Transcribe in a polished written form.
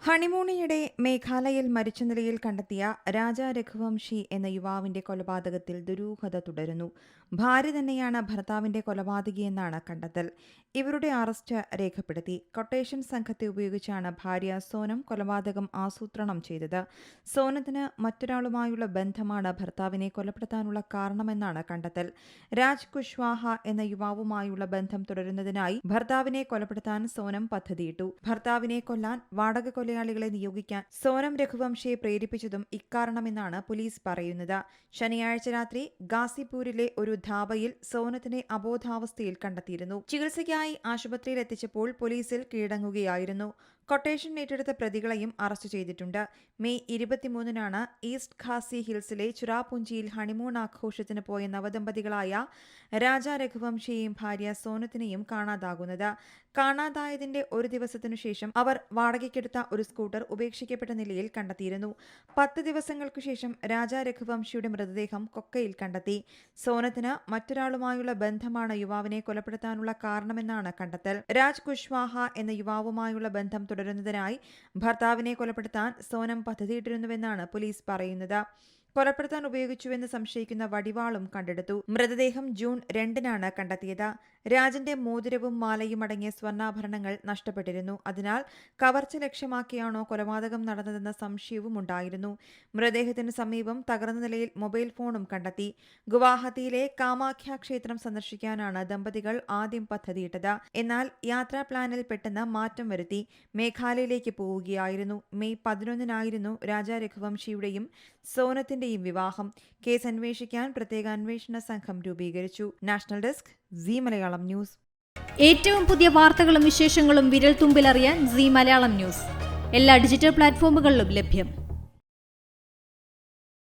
ഹണിമൂണിനിടെ മേഘാലയയിൽ മരിച്ച നിലയിൽ കണ്ടെത്തിയ രാജ രഘുവംശി എന്ന യുവാവിന്റെ കൊലപാതകത്തിൽ ദുരൂഹത തുടരുന്നു. ഭാര്യ തന്നെയാണ് ഭർത്താവിന്റെ കൊലപാതകിയെന്നാണ് കണ്ടെത്തൽ. ഇവരുടെ അറസ്റ്റ് രേഖപ്പെടുത്തി. കൊട്ടേഷൻ സംഘത്തെ ഉപയോഗിച്ചാണ് ഭാര്യ സോനം കൊലപാതകം ആസൂത്രണം ചെയ്തത്. സോനത്തിന് മറ്റൊരാളുമായുള്ള ബന്ധമാണ് ഭർത്താവിനെ കൊലപ്പെടുത്താനുള്ള കാരണമെന്നാണ് കണ്ടെത്തൽ. രാജ് കുശ്വാഹ എന്ന യുവാവുമായുള്ള ബന്ധം തുടരുന്നതിനായി ഭർത്താവിനെ കൊലപ്പെടുത്താൻ സോനം പദ്ധതിയിട്ടു. ഭർത്താവിനെ കൊല്ലാൻ വാടക കൊലയാളികളെ നിയോഗിക്കാൻ സോനം രഘുവംശിയെ പ്രേരിപ്പിച്ചതും ഇക്കാരണമെന്നാണ് പോലീസ് പറയുന്നത്. ശനിയാഴ്ച രാത്രി ഗാസിപൂരിലെ ഒരു ധാബയിൽ സോനത്തിനെ അബോധാവസ്ഥയിൽ കണ്ടെത്തിയിരുന്നു. ചികിത്സയ്ക്കായി ആശുപത്രിയിൽ എത്തിച്ചപ്പോൾ പോലീസിൽ കീഴടങ്ങുകയായിരുന്നു. കൊട്ടേഷൻ ഏറ്റെടുത്ത പ്രതികളെയും അറസ്റ്റ് ചെയ്തിട്ടുണ്ട്. മെയ് 23-നാണ് ഈസ്റ്റ് ഖാസി ഹിൽസിലെ ചുരാപുഞ്ചിയിൽ ഹണിമൂൺ ആഘോഷത്തിന് പോയ നവദമ്പതികളായ രാജ രഘുവംശിയെയും ഭാര്യ സോനത്തിനെയും കാണാതാകുന്നത്. കാണാതായതിന്റെ ഒരു ദിവസത്തിനു ശേഷം അവർ വാടകയ്ക്കെടുത്ത ഒരു സ്കൂട്ടർ ഉപേക്ഷിക്കപ്പെട്ട നിലയിൽ കണ്ടെത്തിയിരുന്നു. 10 ദിവസങ്ങൾക്കു ശേഷം രാജ രഘുവംശിയുടെ മൃതദേഹം കൊക്കയിൽ കണ്ടെത്തി. സോനത്തിന് മറ്റൊരാളുമായുള്ള ബന്ധമാണ് യുവാവിനെ കൊലപ്പെടുത്താനുള്ള കാരണമെന്നാണ് കണ്ടെത്തൽ. രാജ് കുശ്വാഹ എന്ന യുവാവുമായുള്ള ബന്ധം തുടരുന്നതിനായി ഭർത്താവിനെ കൊലപ്പെടുത്താൻ സോനം പദ്ധതിയിട്ടിരുന്നുവെന്നാണ് പോലീസ് പറയുന്നത്. കൊലപ്പെടുത്താൻ ഉപയോഗിച്ചുവെന്ന് സംശയിക്കുന്ന വടിവാളും കണ്ടെടുത്തു. മൃതദേഹം ജൂൺ 2-നാണ് കണ്ടെത്തിയത്. രാജന്റെ മോതിരവും മാലയും അടങ്ങിയ സ്വർണ്ണാഭരണങ്ങൾ നഷ്ടപ്പെട്ടിരുന്നു. അതിനാൽ കവർച്ച ലക്ഷ്യമാക്കിയാണോ കൊലപാതകം നടന്നതെന്ന സംശയവും ഉണ്ടായിരുന്നു. മൃതദേഹത്തിന് സമീപം തകർന്ന നിലയിൽ മൊബൈൽ ഫോണും കണ്ടെത്തി. ഗുവാഹത്തിയിലെ കാമാഖ്യ ക്ഷേത്രം സന്ദർശിക്കാനാണ് ദമ്പതികൾ ആദ്യം പദ്ധതിയിട്ടത്. എന്നാൽ യാത്രാ പ്ലാനിൽ പെട്ടെന്ന് മാറ്റം വരുത്തി മേഘാലയയിലേക്ക് പോവുകയായിരുന്നു. മെയ് 11-നായിരുന്നു രാജ രഘുവംശിയുടെയും സോനത്തിന്റെയും വിവാഹം. കേസ് അന്വേഷിക്കാൻ പ്രത്യേക അന്വേഷണ സംഘം രൂപീകരിച്ചു. National desk Zee Malayalam news. ഏറ്റവും പുതിയ വാർത്തകളും വിശേഷങ്ങളും വിരൽ തുമ്പിലറിയാൻ സീ മലയാളം ന്യൂസ് എല്ലാ ഡിജിറ്റൽ പ്ലാറ്റ്ഫോമുകളിലും ലഭ്യം.